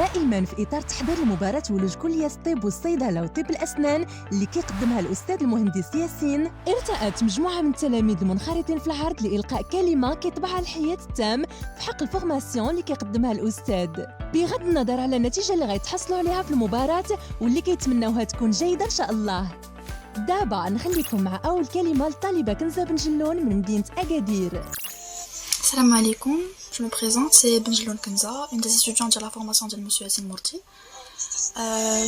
دائما في إطار تحضير المباراة ولوج كلية الطب والصيدلة وطب الأسنان اللي كيقدمها الأستاذ المهندس ياسين، ارتأت مجموعة من التلاميذ المنخرطين في العرض لإلقاء كلمة كيطبعها الحياة التام في حق الفورماسيون اللي كيقدمها الأستاذ، بغض النظر على النتيجة اللي غيتحصلوا عليها في المباراة واللي كيتمناوها تكون جيدة إن شاء الله. دابا نخليكم مع أول كلمة للطالبة كنزة بنجلون من مدينة أكادير. Salam alaikum, je me présente, c'est Benjeloun Kenza, une des étudiantes de la formation de M. Yassine Mourti.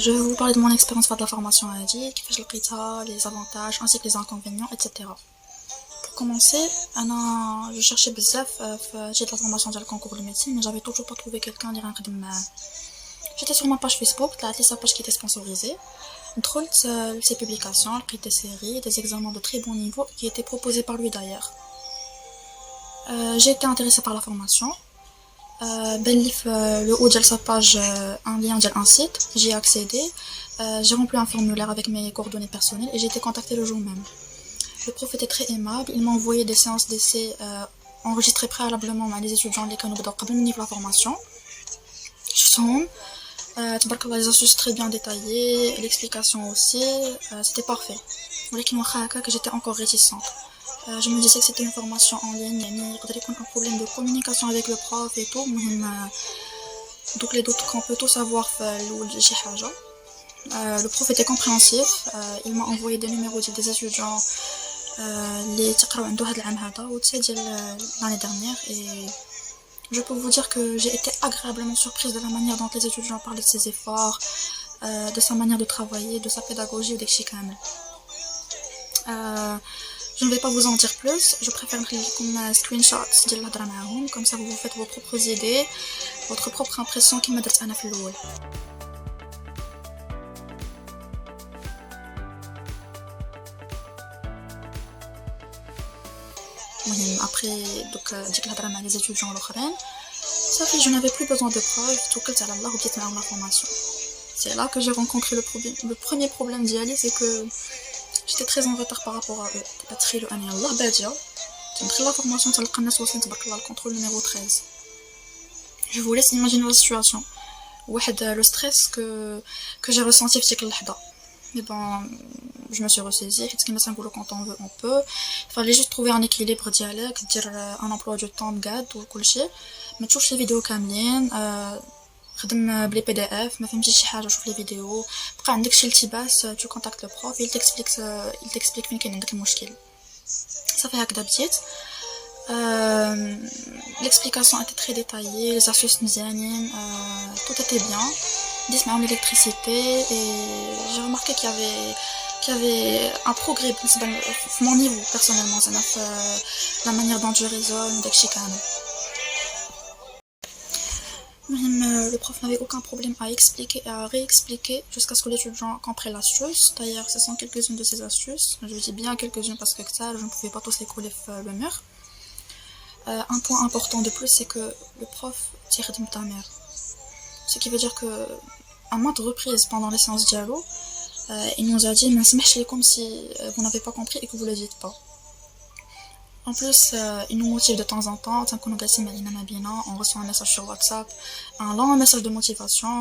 Je vais vous parler de mon expérience de la formation à ADI, qui fait le qita, les avantages ainsi que les inconvénients, etc. Pour commencer, je cherchais bzaf, j'ai de la formation de la concours de médecine, mais j'avais toujours pas trouvé quelqu'un qui m'a. J'étais sur ma page Facebook, sa page qui était sponsorisée. Ses publications, des séries, des examens de très bon niveau qui étaient proposés par lui d'ailleurs. J'ai été intéressée par la formation. Le haut de sa page, un lien d'un site, j'y ai accédé. J'ai rempli un formulaire avec mes coordonnées personnelles et j'ai été contactée le jour même. Le prof était très aimable, il m'a envoyé des séances d'essai enregistrées préalablement par les étudiants qui ont besoin de la formation. Les astuces très bien détaillées, l'explication aussi, c'était parfait. Mais que j'étais encore réticente. Je me disais que c'était une formation en ligne, il y aurait un problème de communication avec le prof et tout. Donc les doutes qu'on peut tous avoir le prof était compréhensif, il m'a envoyé des numéros des étudiants l'année dernière et je peux vous dire que j'ai été agréablement surprise de la manière dont les étudiants parlaient de ses efforts, de sa manière de travailler, de sa pédagogie ou des chicanes. Je ne vais pas vous en dire plus, je préfère comme screenshots de la drama, comme ça vous vous faites vos propres idées, votre propre impression qui m'a dit à l'eau. Après la drama les étudiants ça fait je n'avais plus besoin de preuves, tout que ça Allah ou ma formation. C'est là que j'ai rencontré le premier problème d'y aller, c'est que j'étais très en retard par rapport à eux. La formation le contrôle numéro 13. Je vous laisse imaginer la situation. Le stress que j'ai ressenti mais bon, je me suis ressaisie, quand on veut, on peut. Il fallait juste trouver un équilibre dialecte, dire un emploi du temps de garde ou كل شيء. ما تشوفش les vidéos كاملين. خدم بلي PDF ما فهمتيش شي حاجه شوف لي فيديو بقى عندك شي التباس tu contactes le prof il t'explique فين كاين عندك المشكل صافي هكذا بديت l'explication était très détaillée les astuces مزيانين tout était bien ديت معاهم l'électricité et j'ai remarqué qu'il y avait un progrès في mon niveau personnellement la manière dont je raisonne داكشي كامل. Le prof n'avait aucun problème à expliquer et à réexpliquer jusqu'à ce que l'étudiant comprenne l'astuce. D'ailleurs, ce sont quelques-unes de ces astuces. Je dis bien quelques-unes parce que ça, je ne pouvais pas tous les coller le mur. Un point important de plus, c'est que le prof tire de ta mère. Ce qui veut dire que, à maintes reprises pendant les séances dialogue, il nous a dit « Mais c'est comme si vous n'avez pas compris et que vous ne le dites pas ». En plus, il nous motive de temps en temps, on reçoit un message sur WhatsApp, un long message de motivation,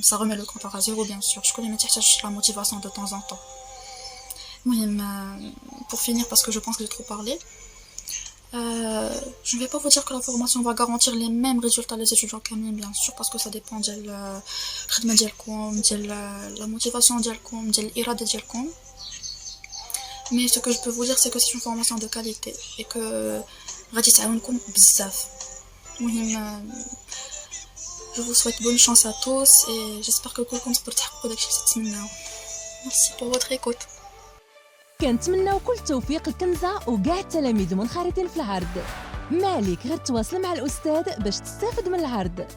ça remet le compteur à zéro bien sûr, je connais la motivation de temps en temps. Pour finir, parce que je pense que j'ai trop parlé, je ne vais pas vous dire que la formation va garantir les mêmes résultats les étudiants quand même, bien sûr, parce que ça dépend de la motivation de l'irada ديالكم. Mais ce que je peux vous dire, c'est que c'est une formation de qualité et que غادي تعاونكم بزاف. Je vous souhaite bonne chance à tous et j'espère que كلكم تقدروا تحققوا داكشي اللي تتمناو. Merci pour votre écoute. كنتمناو كل التوفيق لكنزة وكاع التلاميذ المنخرطين في العرض. مالك غير تواصل مع الأستاذ باش تستافد من العرض.